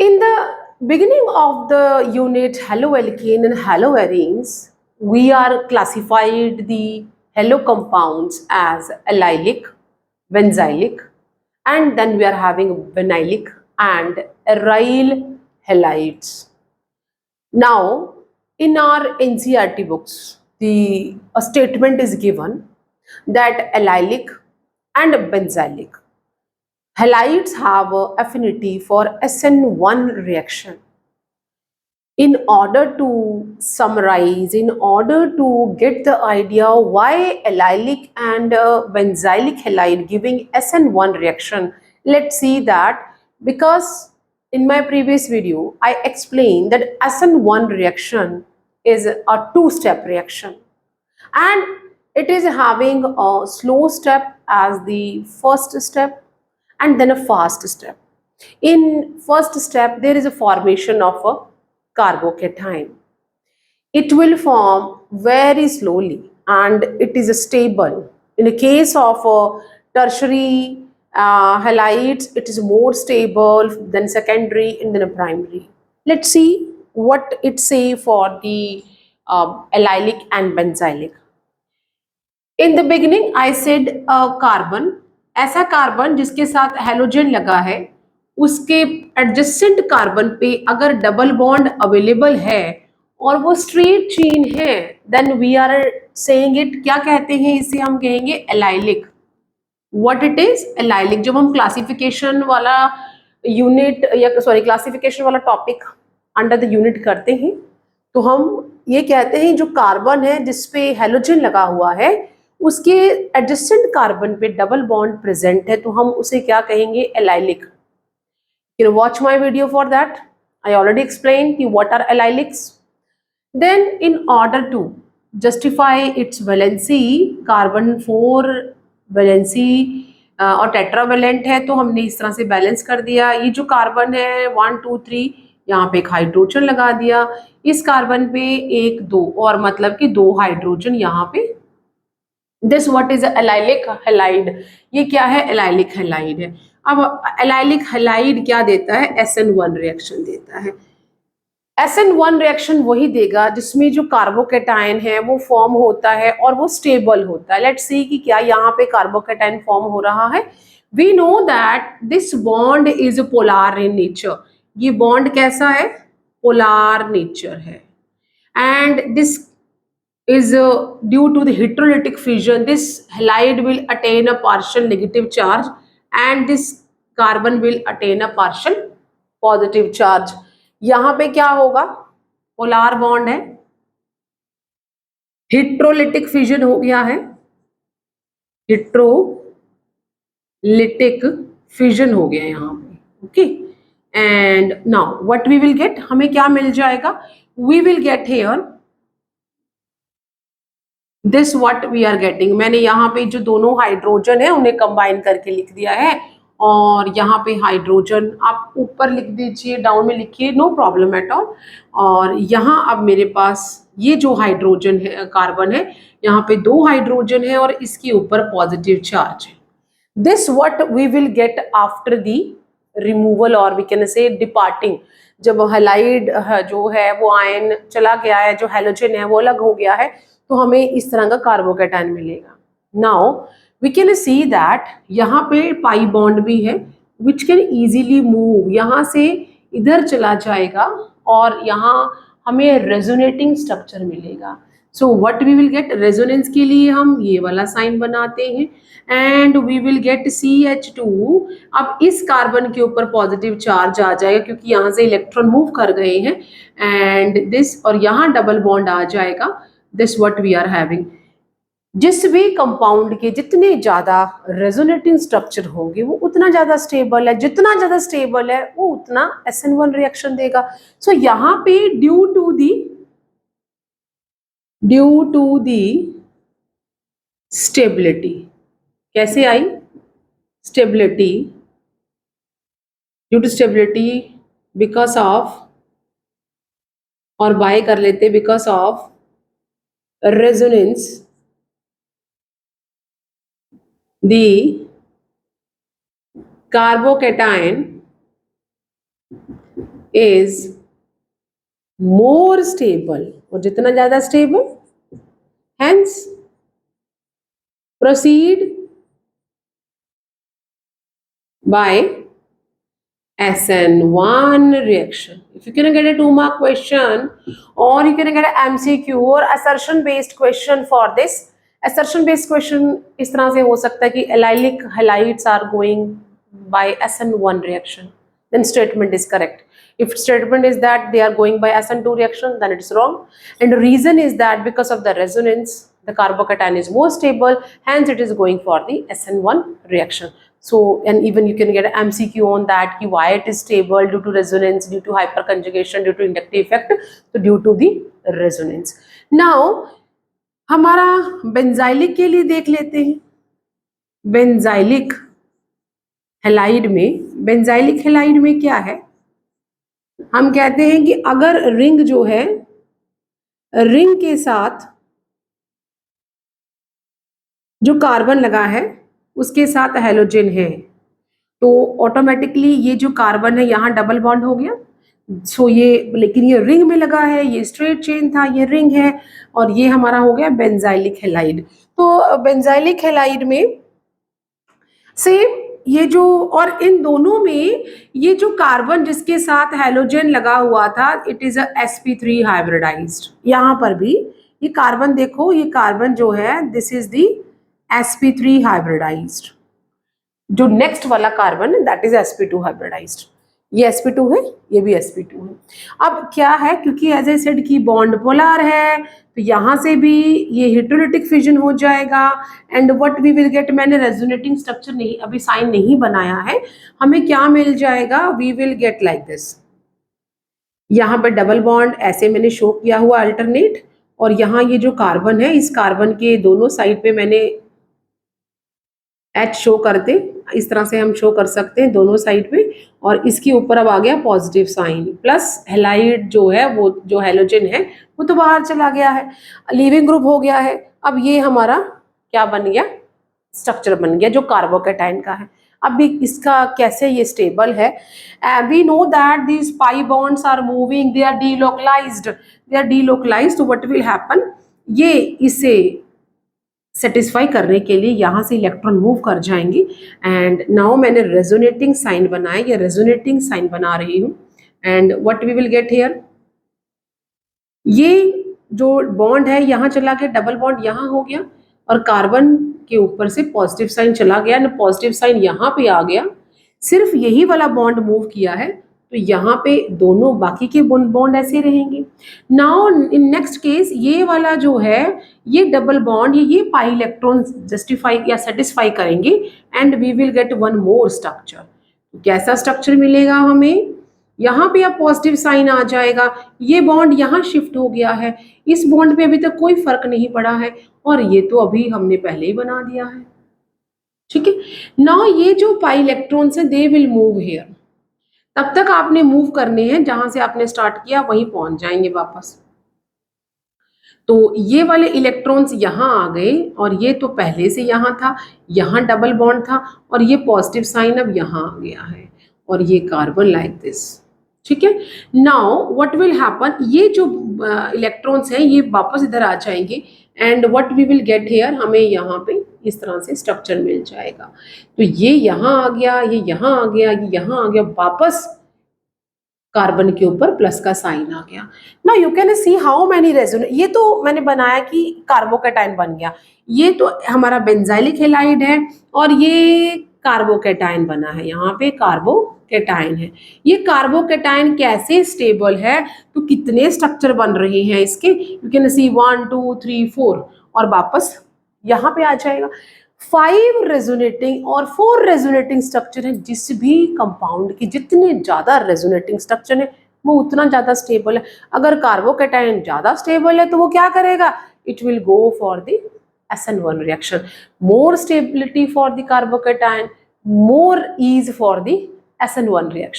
In the beginning of the unit haloalkane and haloarenes, we are classified the halo compounds as allylic, benzylic, and then we are having vinylic and aryl halides. Now, in our NCERT books, a statement is given that allylic and benzylic halides have a affinity for SN1 reaction. In order to summarize, in order to get the idea why allylic and benzylic halide giving SN1 reaction, let's see that because in my previous video, I explained that SN1 reaction is a two-step reaction and it is having a slow step as the first step and then a fast step. In first step, there is a formation of a carbocation. It will form very slowly and it is stable. In the case of tertiary halides, it is more stable than secondary and then a primary. Let's see what it say for the allylic and benzylic. In the beginning I said carbon, ऐसा carbon जिसके साथ halogen लगा है उसके adjacent carbon पे अगर double bond available है और वो स्ट्रेट चेन है, then we are saying it, क्या कहते हैं इसे, हम कहेंगे allylic. What it is? Allylic. जब हम क्लासिफिकेशन वाला यूनिट या सॉरी क्लासिफिकेशन वाला टॉपिक अंडर द यूनिट करते हैं तो हम ये कहते हैं जो कार्बन है जिसपे हेलोजन लगा हुआ है उसके एडजेसेंट कार्बन पे डबल बॉन्ड प्रेजेंट है तो हम उसे क्या कहेंगे? Allylic. You know, watch my video for that. I already explained कि what are allylics. Then in order to justify its valency, carbon 4 valency और टेट्रावेलेंट है तो हमने इस तरह से बैलेंस कर दिया. ये जो कार्बन है 1 2 3 यहाँ पे एक हाइड्रोजन लगा दिया, इस कार्बन पे 1 2 और मतलब कि 2 हाइड्रोजन यहाँ पे. This what is allylic halide. ये क्या है? एलाइलिक हैलाइड है. अब एलाइलिक हैलाइड क्या देता है? SN1 रिएक्शन देता है. SN1 रिएक्शन वही देगा जिसमें जो कार्बोकेटाइन है वो फॉर्म होता है और वो स्टेबल होता है. लेट्स सी कि क्या यहाँ पे कार्बोकेटाइन फॉर्म हो रहा है. We know that this bond is polar in nature. ये बॉन्ड कैसा है? पोलार नेचर है. And this is due to the heterolytic fission, this halide will attain a partial negative charge and this carbon will attain a partial positive charge. यहाँ पे क्या होगा? Polar bond है, heterolytic fission हो गया है, heterolytic fission हो गया यहाँ पे. Okay, and now what we will get, हमें क्या मिल जाएगा? We will get here this what we are getting. मैंने यहाँ पे जो दोनों हाइड्रोजन है उन्हें कंबाइन करके लिख दिया है और यहाँ पे हाइड्रोजन आप ऊपर लिख दीजिए, डाउन में लिखिए, नो प्रॉब्लम एट ऑल. और यहाँ अब मेरे पास ये जो हाइड्रोजन है, कार्बन है, यहाँ पे 2 हाइड्रोजन है और इसके ऊपर पॉजिटिव चार्ज है. This what we will get after the removal और वी कैन से डिपार्टिंग. जब हैलाइड जो है वो आयन चला गया है, जो हैलोजन है वो अलग हो गया है तो हमें इस तरह का कार्बोकेटाइन मिलेगा. Now we can see that यहाँ पे पाई बॉन्ड भी है विच कैन इजीली मूव, यहाँ से इधर चला जाएगा और यहाँ हमें रेजोनेटिंग स्ट्रक्चर मिलेगा. So what we will get? Resonance के लिए हम ये वाला साइन बनाते हैं and we will gate CH2. अब इस कार्बन के ऊपर पॉजिटिव चार्ज आ जाएगा क्योंकि यहाँ से इलेक्ट्रॉन मूव कर गए हैं एंड दिस, और यहाँ डबल बॉन्ड आ जाएगा. This what we are having. जिस भी कंपाउंड के जितने ज्यादा रेजोनेटिंग स्ट्रक्चर होंगे वो उतना ज्यादा स्टेबल है, जितना ज्यादा स्टेबल है वो उतना SN1 रिएक्शन देगा. सो यहाँ पे ड्यू टू दी स्टेबिलिटी, कैसे आई? Stability, due to stability because of, और बाय कर लेते because of resonance, the carbocation is more stable, और जितना ज़्यादा stable, hence proceed by SN1 reaction. If you can get a 2-mark question, or you can get an MCQ or assertion based question for this. Assertion based question इस तरह से हो सकता है कि allylic halides are going by SN1 reaction, then statement is correct. If statement is that they are going by SN2 reaction, then it's wrong. And the reason is that because of the resonance, the carbocation is more stable, hence it is going for the SN1 reaction. So, and even you can get an MCQ on that, कि why it is stable due to resonance, due to hyperconjugation, due to inductive effect, so due to the resonance. Now, हमारा benzylic के लिए देख लेते हैं. Benzylic halide में क्या है? हम कहते हैं कि अगर रिंग जो है, रिंग के साथ जो कार्बन लगा है उसके साथ हैलोजन है, तो ऑटोमेटिकली ये जो कार्बन है यहाँ डबल बॉन्ड हो गया. सो ये, लेकिन ये रिंग में लगा है, ये स्ट्रेट चेन था, ये रिंग है, और ये हमारा हो गया बेंजाइलिक हेलाइड. तो बेंजाइलिक हेलाइड में सेम ये जो, और इन दोनों में ये जो कार्बन जिसके साथ हैलोजन लगा हुआ था, it is a sp3 hybridised. यहाँ पर भी ये कार्बन देखो, ये कार्बन जो है this is the sp3 hybridised. जो नेक्स्ट वाला कार्बन है दैट इज sp2 हाइब्रिडाइज्ड. ये sp2 है, ये भी sp2 है. अब क्या है, क्योंकि एज आई सेड की बॉन्ड पोलर है, तो यहाँ से भी ये हेटेरोलिटिक फिजन हो जाएगा. And what we will get, मैंने रेजोनेटिंग स्ट्रक्चर नहीं, अभी साइन नहीं बनाया है, हमें क्या मिल जाएगा, we will get like this. यहाँ पे डबल बॉन्ड ऐसे मैंने शो किया हुआ अल्टरनेट, और यहाँ ये जो कार्बन है, इस कार्बन के दोनों साइड पे मैंने H शो करते, इस तरह से हम शो कर सकते हैं दोनों साइड पे, और इसके ऊपर अब आ गया पॉजिटिव साइन, प्लस हेलाइड जो है, वो जो हेलोजन है वो तो बाहर चला गया है, लीविंग ग्रुप हो गया है. अब ये हमारा क्या बन गया, स्ट्रक्चर बन गया जो कार्बोकेटाइन का है. अब भी इसका कैसे ये स्टेबल है, we know that these pi bonds are moving, they are delocalised. What will happen, ये इसे सेटिस्फाई करने के लिए यहाँ से इलेक्ट्रॉन मूव कर जाएंगे. एंड नाउ मैंने रेजोनेटिंग साइन बनाया, ये रेजोनेटिंग साइन बना रही हूँ. And what we will get here, ये जो बॉन्ड है यहाँ चला गया, डबल बॉन्ड यहाँ हो गया, और कार्बन के ऊपर से पॉजिटिव साइन चला गया, ना पॉजिटिव साइन यहाँ पे आ गया. सिर्फ यही वाला बॉन्ड मूव किया है, तो यहाँ पे दोनों बाकी के बॉन्ड ऐसे रहेंगे. नाउ इन नेक्स्ट केस ये वाला जो है, ये डबल बॉन्ड, ये पाई इलेक्ट्रॉन जस्टिफाई या सेटिस्फाई करेंगे, and we will get one more structure. कैसा स्ट्रक्चर मिलेगा हमें, यहाँ पे अब पॉजिटिव साइन आ जाएगा, ये बॉन्ड यहाँ शिफ्ट हो गया है, इस बॉन्ड पे अभी तक कोई फर्क नहीं पड़ा है, और ये तो अभी हमने पहले ही बना दिया है. ठीक है, नाउ ये जो पाई इलेक्ट्रॉन्स हैं दे विल मूव हियर. तब तक आपने मूव करने हैं, जहां से आपने स्टार्ट किया वहीं पहुंच जाएंगे वापस. तो ये वाले इलेक्ट्रॉन्स यहाँ आ गए, और ये तो पहले से यहाँ था, यहाँ डबल बॉन्ड था, और ये पॉजिटिव साइन अब यहाँ आ गया है, और ये कार्बन लाइक दिस. ठीक है, नाउ व्हाट विल हैपन, ये जो इलेक्ट्रॉन्स हैं ये वापस इधर आ जाएंगे, and what we will get here, हमें यहाँ पे इस तरह से स्ट्रक्चर मिल जाएगा. तो ये यहाँ आ गया, ये यहाँ आ गया, ये यहाँ आ गया, वापस कार्बन के ऊपर प्लस का साइन आ गया. ना you can see how many resonate, ये तो मैंने बनाया कि कार्बोकेटाइन बन गया, ये तो हमारा बेंजाइलिक हेलाइड है, और ये कार्बोकेटाइन बना है, यहाँ पे कार्बोकेटाइन है. ये कार्बोकेटाइन कैसे स्टेबल है, तो कितने स्ट्रक्चर बन रहे हैं इसके, यू कैन सी 1 2 3 4, और वापस यहाँ पे आ जाएगा. 5 रेजोनेटिंग और 4 रेजोनेटिंग स्ट्रक्चर है. जिस भी कंपाउंड की जितने ज़्यादा रेजोनेटिंग स्ट्रक्चर है वो उतना ज़्यादा स्टेबल है. अगर कार्बोकेटाइन ज़्यादा स्टेबल है तो वो क्या करेगा, it will go for the SN1 reaction. More stability for the carbocation, more ease for the SN1 reaction.